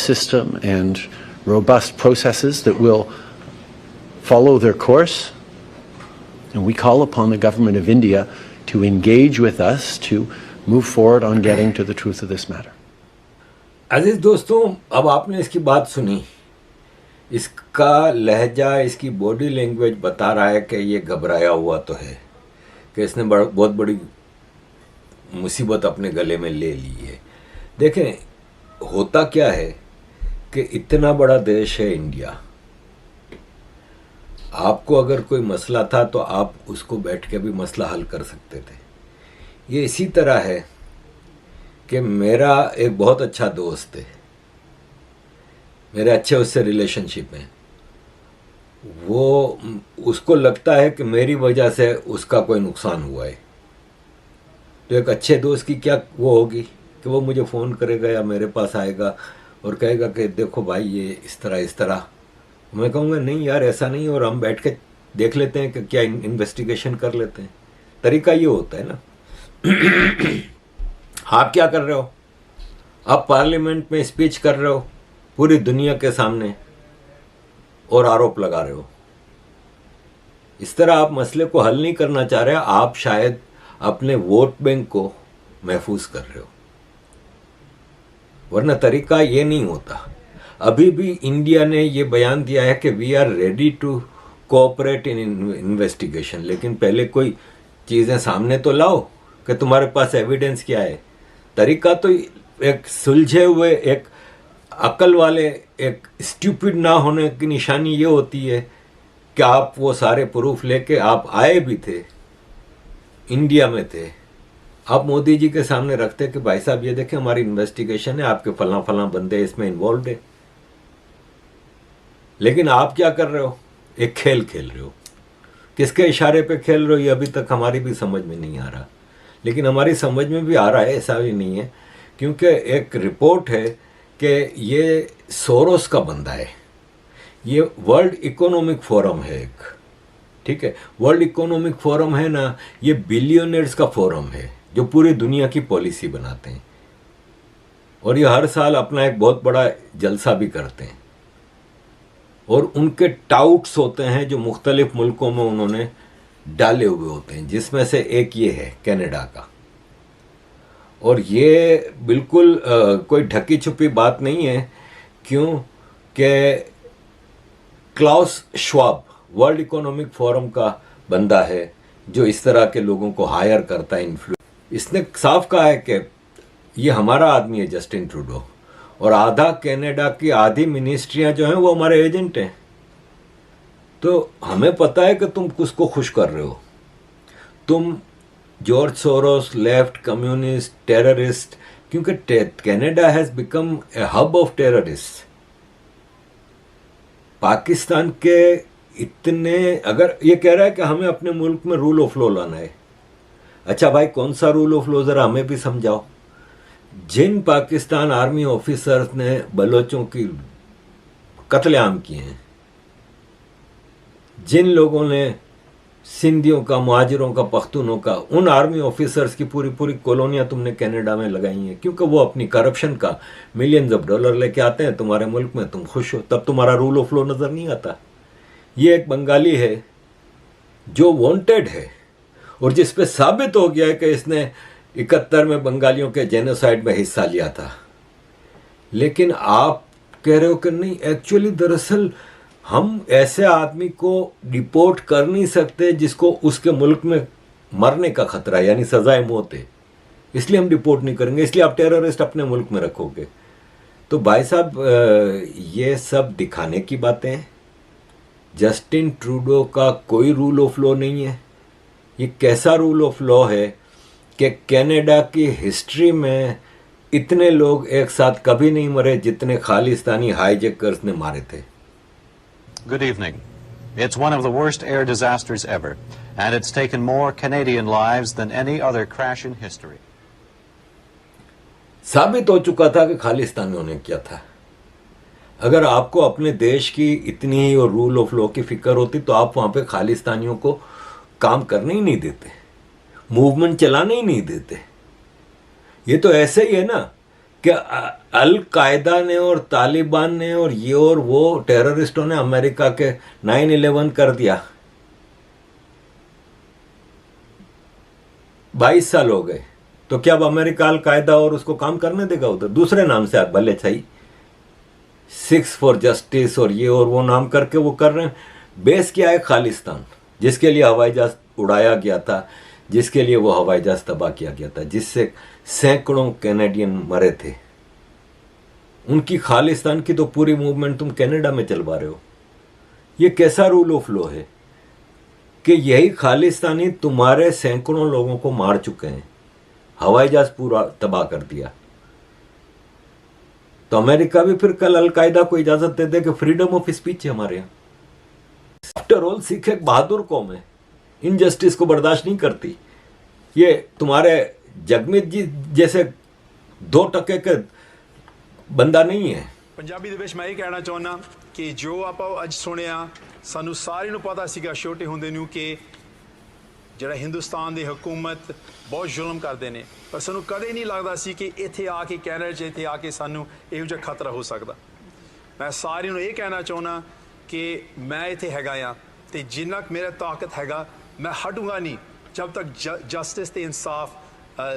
system and robust processes that will follow their course. And we call upon the government of India to engage with us to move forward on getting to the truth of this matter. अजीज दोस्तों, अब आपने इसकी बात सुनी, इसका लहजा, इसकी body language बता रहा है कि ये घबराया हुआ तो है, कि इसने बहुत बड़ी मुसीबत अपने गले में ले ली है। देखें, होता क्या है कि इतना बड़ा देश है इंडिया, आपको अगर कोई मसला था तो आप उसको बैठ के भी मसला हल कर सकते थे। ये इसी तरह है कि मेरा एक बहुत अच्छा दोस्त है, मेरे अच्छे उससे रिलेशनशिप हैं, वो उसको लगता है कि मेरी वजह से उसका कोई नुकसान हुआ है। तो एक अच्छे दोस्त की क्या वो होगी कि वो मुझे फ़ोन करेगा या मेरे पास आएगा और कहेगा कि देखो भाई ये इस तरह। मैं कहूँगा नहीं यार, ऐसा नहीं, और हम बैठ के देख लेते हैं कि क्या इन्वेस्टिगेशन कर लेते हैं। तरीका ये होता है ना। आप क्या कर रहे हो? आप पार्लियामेंट में स्पीच कर रहे हो पूरी दुनिया के सामने और आरोप लगा रहे हो। इस तरह आप मसले को हल नहीं करना चाह रहे, आप शायद अपने वोट बैंक को महफूज कर रहे हो, वरना तरीका ये नहीं होता। अभी भी इंडिया ने ये बयान दिया है कि we are ready to cooperate in investigation, लेकिन पहले कोई चीज़ें सामने तो लाओ कि तुम्हारे पास एविडेंस क्या है। तरीका तो एक सुलझे हुए, एक अकल वाले, एक स्टूपिड ना होने की निशानी ये होती है कि आप वो सारे प्रूफ लेके आप आए भी थे, इंडिया में थे, आप मोदी जी के सामने रखते कि भाई साहब ये देखें हमारी इन्वेस्टिगेशन है, आपके फलां बंदे इसमें इन्वॉल्व है। लेकिन आप क्या कर रहे हो? एक खेल खेल रहे हो। किसके इशारे पे खेल रहे हो ये अभी तक हमारी भी समझ में नहीं आ रहा, लेकिन हमारी समझ में भी आ रहा है, ऐसा भी नहीं है, क्योंकि एक रिपोर्ट है कि ये सोरोस का बंदा है। ये वर्ल्ड इकोनॉमिक फोरम है एक, ठीक है, वर्ल्ड इकोनॉमिक फोरम है ना, ये बिलियनर्स का फोरम है जो पूरी दुनिया की पॉलिसी बनाते हैं, और ये हर साल अपना एक बहुत बड़ा जलसा भी करते हैं, और उनके टाउट्स होते हैं जो मुख्तलिफ मुल्कों में उन्होंने डाले हुए होते हैं, जिसमें से एक ये है कनाडा का। और ये बिल्कुल कोई ढकी छुपी बात नहीं है, क्यों कि Klaus Schwab World Economic Forum का बंदा है जो इस तरह के लोगों को हायर करता है, इन्फ्लुएंस। इसने साफ कहा है कि ये हमारा आदमी है जस्टिन ट्रूडो, और आधा कनाडा की आधी मिनिस्ट्रियां जो हैं वो हमारे एजेंट हैं। तो हमें पता है कि तुम किसको खुश कर रहे हो। तुम George Soros, left, communist, terrorist, क्योंकि Canada has become a hub of terrorist. Pakistan के इतने, अगर ये कह रहा है कि हमें अपने मुल्क में रूल ऑफ लॉ लाना है, अच्छा भाई कौन सा रूल ऑफ लॉ, जरा हमें भी समझाओ। जिन पाकिस्तान आर्मी ऑफिसर्स ने बलोचों की कत्लेआम किए हैं, जिन लोगों ने सिंधियों का, मुहाजिरों का, पख्तूनों का, उन आर्मी ऑफिसर्स की पूरी कॉलोनियां तुमने कनाडा में लगाई हैं, क्योंकि वो अपनी करप्शन का मिलियंस ऑफ डॉलर लेके आते हैं तुम्हारे मुल्क में, तुम खुश हो, तब तुम्हारा रूल ऑफ लॉ नजर नहीं आता। ये एक बंगाली है जो वांटेड है, और जिस पे साबित हो गया है कि इसने 71 में बंगालियों के जेनोसाइड में हिस्सा लिया था। लेकिन आप कह रहे हो कि नहीं, एक्चुअली दरअसल हम ऐसे आदमी को डिपोर्ट कर नहीं सकते जिसको उसके मुल्क में मरने का खतरा है, यानी सजाए मौत है, इसलिए हम डिपोर्ट नहीं करेंगे, इसलिए आप टेररिस्ट अपने मुल्क में रखोगे। तो भाई साहब ये सब दिखाने की बातें हैं। जस्टिन ट्रूडो का कोई रूल ऑफ लॉ नहीं है। ये कैसा रूल ऑफ लॉ है कि कनाडा की हिस्ट्री में इतने लोग एक साथ कभी नहीं मरे जितने खालिस्तानी हाईजैकर्स ने मारे थे। Good evening. It's one of the worst air disasters ever, and it's taken more Canadian lives than any other crash in history. साबित हो चुका था कि खालिस्तानियों ने किया था। अगर आपको अपने देश की इतनी ही और रूल ऑफ लॉ की फिक्र होती तो आप वहां पे खालिस्तानियों को काम करने ही नहीं देते, मूवमेंट चलाने ही नहीं देते। ये तो ऐसे ही है ना कि अल कायदा ने और तालिबान ने और ये और वो टेररिस्टों ने अमेरिका के 9/11 कर दिया। 22 साल हो गए, तो क्या अब अमेरिका अल कायदा और उसको काम करने देगा उधर? दूसरे नाम से आप भले सही, 6 फॉर जस्टिस और ये और वो नाम करके वो कर रहे हैं। बेस क्या है? खालिस्तान, जिसके लिए हवाई जहाज उड़ाया गया था, जिसके लिए वो हवाई जहाज तबाह किया गया था, जिससे सैकड़ों कैनेडियन मरे थे। उनकी खालिस्तान की तो पूरी मूवमेंट तुम कनाडा में चलवा रहे हो। ये कैसा रूल ऑफ लॉ है कि यही खालिस्तानी तुम्हारे सैकड़ों लोगों को मार चुके हैं, हवाई जहाज पूरा तबाह कर दिया। तो अमेरिका भी फिर कल अलकायदा को इजाजत दे दे कि फ्रीडम ऑफ स्पीच है हमारे यहाँ। आफ्टर ऑल सिख एक बहादुर कौम है, इनजस्टिस को बर्दाश्त नहीं करती। ये तुम्हारे जगमीत जी जैसे 2% के ਬੰਦਾ ਨਹੀਂ ਹੈ। ਪੰਜਾਬੀ ਦੇ ਵਿੱਚ ਮੈਂ ਇਹ ਕਹਿਣਾ ਚਾਹੁੰਦਾ ਕਿ ਜੋ ਆਪਾਂ ਅੱਜ ਸੁਣਿਆ, ਸਾਨੂੰ ਸਾਰਿਆਂ ਨੂੰ ਪਤਾ ਸੀਗਾ ਛੋਟੇ ਹੁੰਦੇ ਨੂੰ ਕਿ ਜਿਹੜਾ ਹਿੰਦੁਸਤਾਨ ਦੀ ਹਕੂਮਤ ਬਹੁਤ ਜ਼ੁਲਮ ਕਰਦੇ ਨੇ, ਪਰ ਸਾਨੂੰ ਕਦੇ ਨਹੀਂ ਲੱਗਦਾ ਸੀ ਕਿ ਇੱਥੇ ਆ ਕੇ ਕੈਨੇਡਾ 'ਚ ਇੱਥੇ ਆ ਕੇ ਸਾਨੂੰ ਇਹੋ ਜਿਹਾ ਖਤਰਾ ਹੋ ਸਕਦਾ। ਮੈਂ ਸਾਰਿਆਂ ਨੂੰ ਇਹ ਕਹਿਣਾ ਚਾਹੁੰਦਾ ਕਿ ਮੈਂ ਇੱਥੇ ਹੈਗਾ ਆ ਅਤੇ ਜਿੰਨਾ ਕੁ ਮੇਰਾ ਤਾਕਤ ਹੈਗਾ ਮੈਂ ਹਟੂੰਗਾ ਨਹੀਂ ਜਦ ਤੱਕ ਜਸਟਿਸ ਤੇ ਇਨਸਾਫ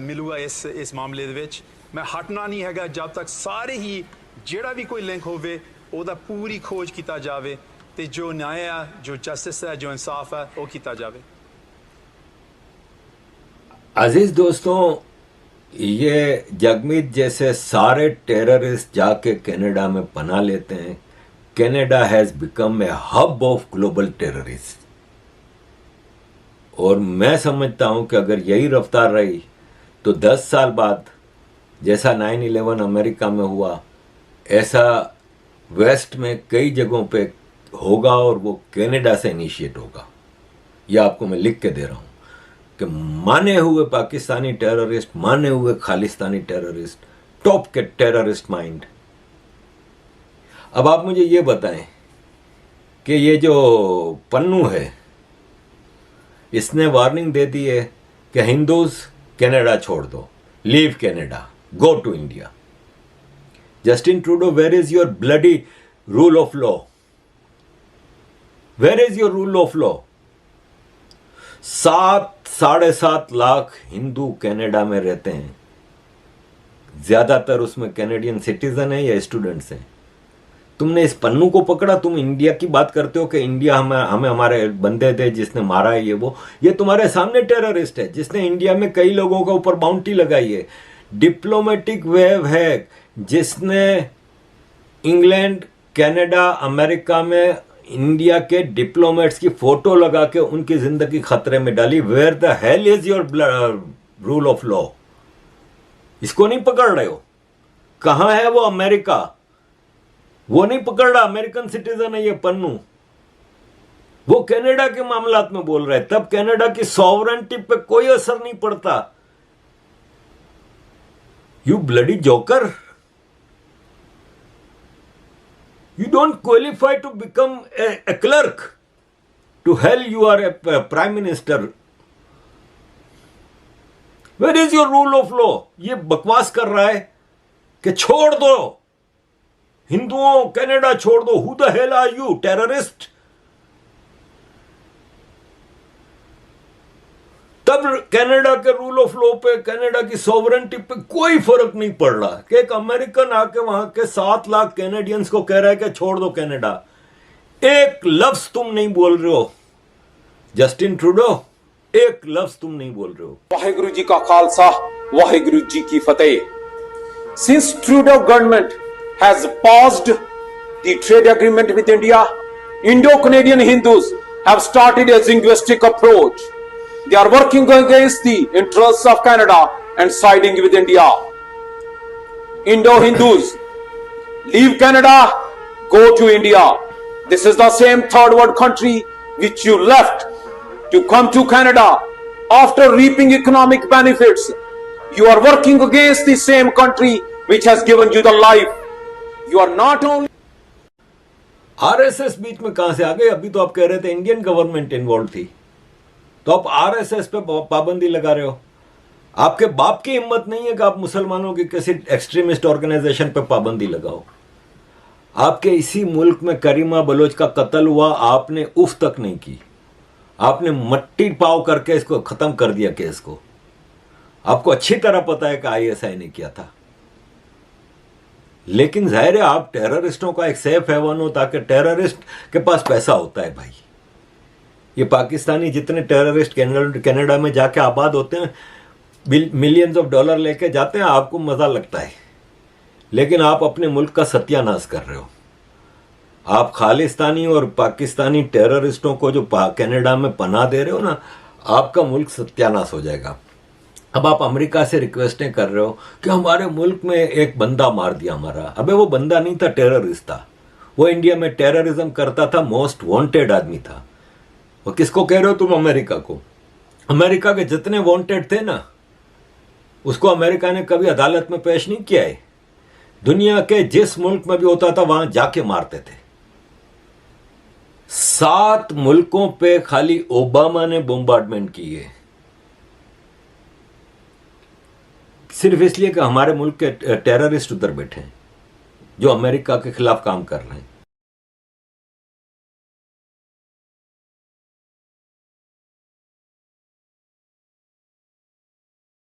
ਮਿਲੂਗਾ ਇਸ ਮਾਮਲੇ ਦੇ ਵਿੱਚ। मैं हटना नहीं हैगा जब तक सारे ही ਜਿਹੜਾ भी कोई लिंक होवे ਉਹਦਾ पूरी खोज किया जाए तो जो न्याय है, जो जस्टिस है, जो इंसाफ है वो किया जाए। अजीज दोस्तों, ये जगमीत जैसे सारे टेररिस्ट जाके कनाडा में पनाह लेते हैं। Canada has become a hub of global terrorist, और मैं समझता हूं कि अगर यही रफ्तार रही तो 10 साल बाद जैसा 9/11 अमेरिका में हुआ, ऐसा वेस्ट में कई जगहों पे होगा और वो कनाडा से इनिशिएट होगा। यह आपको मैं लिख के दे रहा हूं कि माने हुए पाकिस्तानी टेररिस्ट, माने हुए खालिस्तानी टेररिस्ट, टॉप के टेररिस्ट माइंड। अब आप मुझे ये बताएं कि ये जो पन्नू है, इसने वार्निंग दे दी है कि हिंदूज कनाडा छोड़ दो, leave Canada, go to India. Justin Trudeau, where is your bloody rule of law? Where is your rule of law? 7.5 lakh Hindu Canada में रहते हैं, ज्यादातर उसमें कैनेडियन सिटीजन है या स्टूडेंट्स हैं। तुमने इस पन्नू को पकड़ा, तुम इंडिया की बात करते हो कि इंडिया हमें हमारे बंदे थे जिसने मारा है ये वो। ये तुम्हारे सामने टेररिस्ट है जिसने इंडिया में कई लोगों के ऊपर बाउंटी लगाई है। डिप्लोमेटिक वेव है जिसने इंग्लैंड, कनाडा, अमेरिका में इंडिया के डिप्लोमेट्स की फोटो लगा के उनकी जिंदगी खतरे में डाली। Where the hell is your rule of law? इसको नहीं पकड़ रहे हो? कहां है वो अमेरिका? वो नहीं पकड़ रहा, अमेरिकन सिटीजन है ये पन्नू। वो कनाडा के मामलात में बोल रहा है, तब कनाडा की सॉवरेंटी पे कोई असर नहीं पड़ता। You bloody joker. You don't qualify to become a clerk. To hell you are a prime minister. Where is your rule of law? ये बकवास कर रहा है कि छोड़ दो हिंदुओं, कनाडा छोड़ दो। Who the hell are you, terrorist? तब कनाडा के रूल ऑफ लॉ पे, कनाडा की सॉवरेंटी पे कोई फर्क नहीं पड़ रहा कि एक अमेरिकन आके वहां के 7 लाख कैनेडियंस को कह रहा है कि छोड़ दो कनाडा। एक लफ्ज तुम नहीं बोल रहे हो जस्टिन ट्रूडो, एक लफ्ज तुम नहीं बोल रहे हो। वाहिगुरु जी का खालसा, वाहिगुरु जी की फतेह। Since Trudeau government has paused the trade agreement with India, Indo-Canadian Hindus have started a linguistic approach. They are working against the interests of Canada and siding with India. Indo-Hindus, leave Canada, go to India. This is the same third world country which you left to come to Canada after reaping economic benefits. You are working against the same country which has given you the life. You are not only RSS बीच में कहां से आ गए? अभी तो आप कह रहे थे इंडियन गवर्नमेंट इन्वॉल्व थी, तो आप आरएसएस पे पाबंदी लगा रहे हो। आपके बाप की हिम्मत नहीं है कि आप मुसलमानों की किसी एक्सट्रीमिस्ट ऑर्गेनाइजेशन पर पाबंदी लगाओ। आपके इसी मुल्क में करीमा बलोच का कत्ल हुआ, आपने उफ तक नहीं की, आपने मट्टी पाव करके इसको खत्म कर दिया केस को। आपको अच्छी तरह पता है कि आईएसआई ने किया था, लेकिन जाहिर है आप टेररिस्टों का एक सेफ हेवन हो, ताकि टेररिस्ट के पास पैसा होता है भाई। ये पाकिस्तानी जितने टेररिस्ट कनाडा में जाके आबाद होते हैं, मिलियंस ऑफ डॉलर लेके जाते हैं, आपको मजा लगता है, लेकिन आप अपने मुल्क का सत्यानाश कर रहे हो। आप खालिस्तानी और पाकिस्तानी टेररिस्टों को जो कनाडा में पनाह दे रहे हो ना, आपका मुल्क सत्यानाश हो जाएगा। अब आप अमेरिका से रिक्वेस्टें कर रहे हो कि हमारे मुल्क में एक बंदा मार दिया हमारा। अबे वो बंदा नहीं था, टेररिस्ट था। वो इंडिया में टेररिज्म करता था, मोस्ट वांटेड आदमी था। वो किसको कह रहे हो तुम? अमेरिका को। अमेरिका के जितने वांटेड थे ना, उसको अमेरिका ने कभी अदालत में पेश नहीं किया है। दुनिया के जिस मुल्क में भी होता था वहां जाके मारते थे। 7 मुल्कों पे खाली ओबामा ने बोम्बार्डमेंट की है, सिर्फ इसलिए कि हमारे मुल्क के टेररिस्ट उधर बैठे हैं जो अमेरिका के खिलाफ काम कर रहे हैं।